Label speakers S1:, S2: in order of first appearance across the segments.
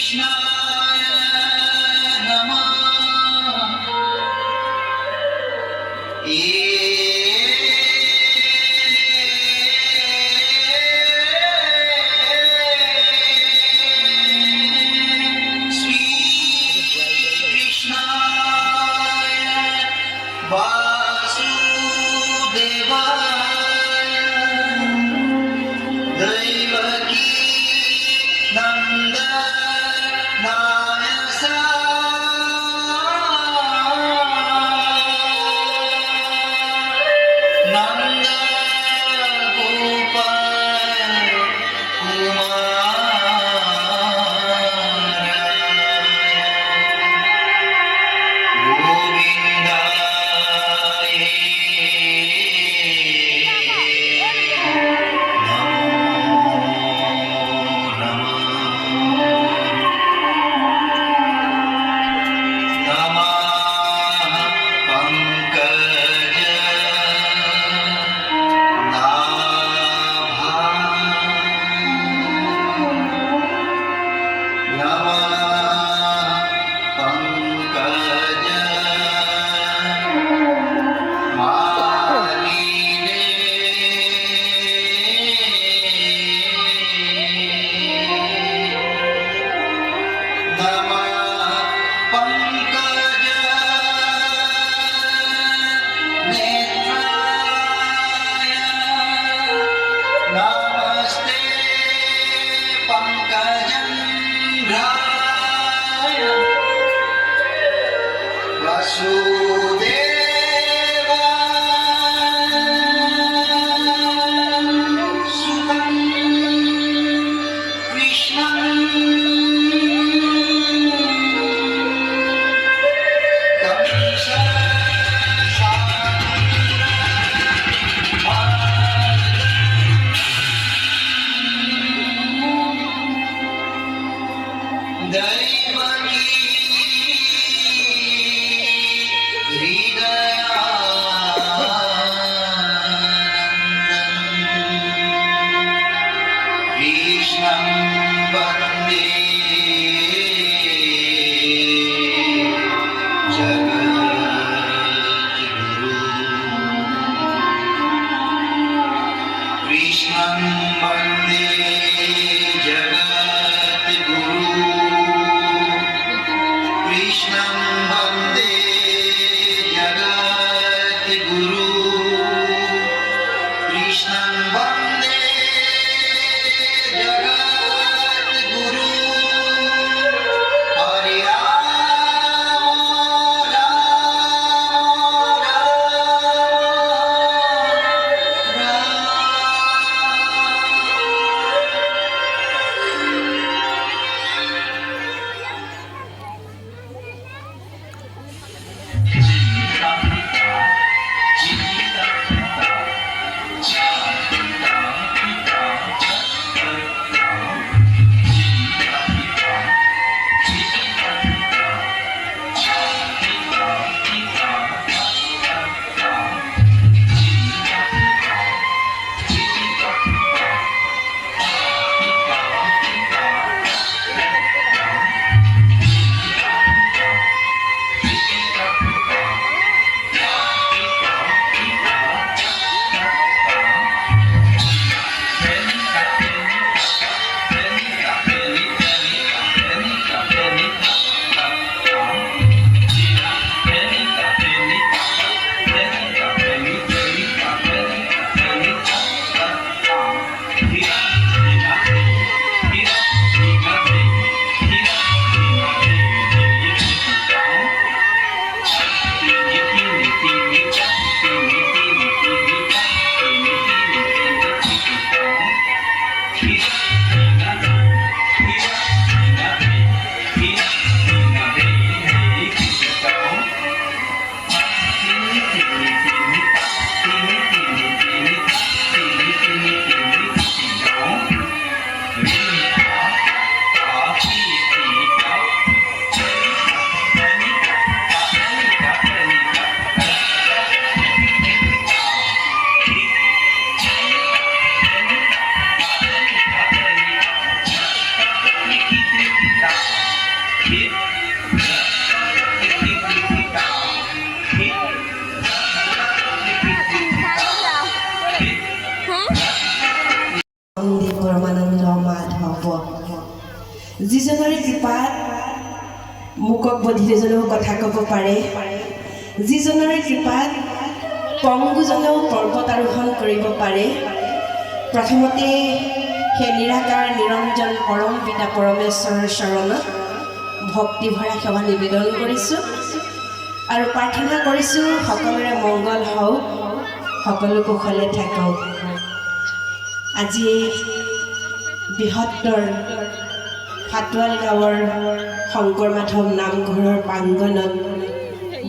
S1: कृष्णाय नमः। श्री कृष्णाय वासुदेवाय दैवकी नंदनाय नंद गोपाय कुमाराय गोविंदाय नमस्ते पंकजंघ्राय वसुदेवाय सुतं कृष्णं दैवकी हृदयानन्दं कृष्णं वन्दे जगद्गुरुं कृष्णं वन्दे जगद्गुरुं कृष्णं वन्दे जगद्गुरुं कृष्णं वन्दे जगद्गुरुं
S2: পৰমানন্দ মাধৱ যিজনৰে কৃপাত মুকক বধিৰজনেও কথা ক'ব পাৰে, যিজনৰে কৃপাত পংগুজনেও পৰ্বত আৰোহণ কৰিব পাৰে। প্ৰথমতে সেই নিৰাকাৰ নিৰঞ্জন পৰম পিতা পৰমেশ্বৰৰ চৰণত ভক্তিভৰা সেৱা নিবেদন কৰিছোঁ আৰু প্ৰাৰ্থনা কৰিছোঁ সকলোৰে মংগল হওক, সকলো কুশলে থাকক। আজি বৃহত্তৰ ফাটুৱাল গাঁৱৰ শংকৰ মাধৱ নামঘৰৰ প্ৰাংগণত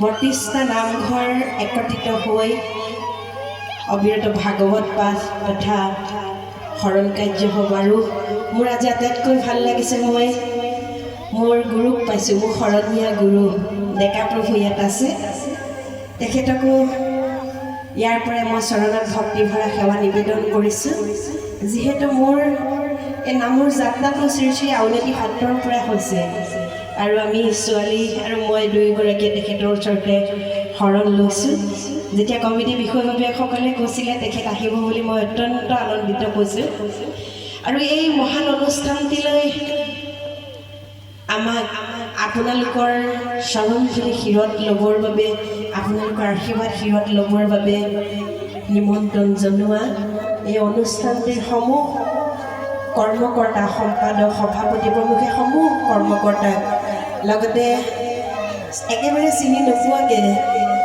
S2: ৩২টা নামঘৰ একত্ৰিত হৈ অবিৰত ভাগৱত পাঠ তথা শৰণ কাৰ্য হ'ব। আৰু মোৰ আজি আটাইতকৈ ভাল লাগিছে, মই মোৰ গুৰুক পাইছোঁ, মোৰ শৰণীয়া গুৰু ডেকা প্ৰভু ইয়াত আছে। তেখেতকো ইয়াৰ পৰাই মই চৰণত ভক্তিভৰা সেৱা নিবেদন কৰিছোঁ। যিহেতু মোৰ এই নামৰ যাত্ৰাটো শ্ৰী শ্ৰী আউনীআটী সত্ৰৰ পৰা হৈছে আৰু আমি ছোৱালী আৰু মই দুয়োগৰাকীয়ে তেখেতৰ ওচৰতে শৰণ লৈছোঁ। যেতিয়া কমিটিৰ বিষয়ববীয়াসকলে কৈছিলে তেখেত আহিব বুলি, মই অত্যন্ত আনন্দিত হৈছোঁ। আৰু এই মহান অনুষ্ঠানটিলৈ আমাক আপোনালোকৰ চৰণখিনি শিৰত ল'বৰ বাবে, আপোনালোকৰ আশীৰ্বাদ শিৰত ল'বৰ বাবে নিমন্ত্ৰণ জনোৱা এই অনুষ্ঠানটিৰ সমূহ কৰ্মকৰ্তা, সম্পাদক, সভাপতি প্ৰমুখে সমূহ কৰ্মকৰ্তাক, লগতে একেবাৰে চিনি নোপোৱাকৈ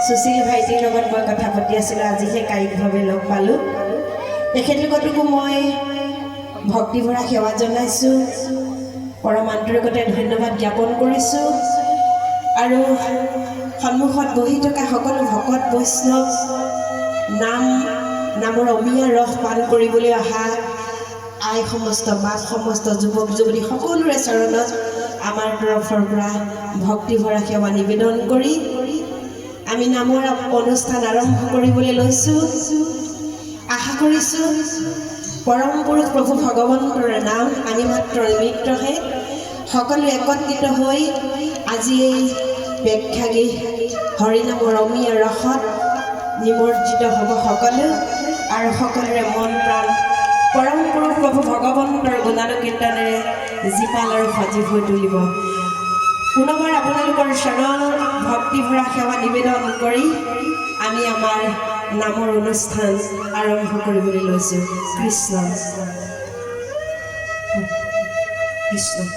S2: সুশীল ভাইটিৰ লগত মই কথা পাতি আছিলোঁ, আজিহে কায়িকভাৱে লগ পালোঁ। তেখেতলোককো মই ভক্তিভৰা সেৱা জনাইছোঁ, পৰম আন্তৰিকতে ধন্যবাদ জ্ঞাপন কৰিছোঁ। আৰু সন্মুখত বহি থকা সকলো ভকত বৈষ্ণৱ, নামৰ অমিয়া ৰস পান কৰিবলৈ অহা আই সমস্ত, মাক সমস্ত, যুৱক যুৱতী সকলোৰে চৰণত আমাৰ তৰফৰ পৰা ভক্তিভৰা সেৱা নিবেদন কৰি আমি নামৰ অনুষ্ঠান আৰম্ভ কৰিবলৈ লৈছোঁ। আশা কৰিছোঁ পৰম পুৰুষ প্ৰভু ভগৱন্তৰ নাম আমি মাত্ৰ নিমিত্তহে, সকলো একত্ৰিত হৈ আজি এই ব্যাখ্যাগীত হৰিনামৰ অমিয়া ৰসত নিমজ্জিত হ'ব সকলো, আৰু সকলোৰে মন প্ৰাণ পৰম পুৰুষ প্ৰভু ভগৱন্তৰ গুণানুকীৰ্তনেৰে জীপাল আৰু সজীৱ হৈ তুলিব। পুনৰবাৰ আপোনালোকৰ চৰণ ভক্তিভৰা সেৱা নিবেদন কৰি আমি আমাৰ নামৰ অনুষ্ঠান আৰম্ভ কৰিবলৈ লৈছোঁ। কৃষ্ণ কৃষ্ণ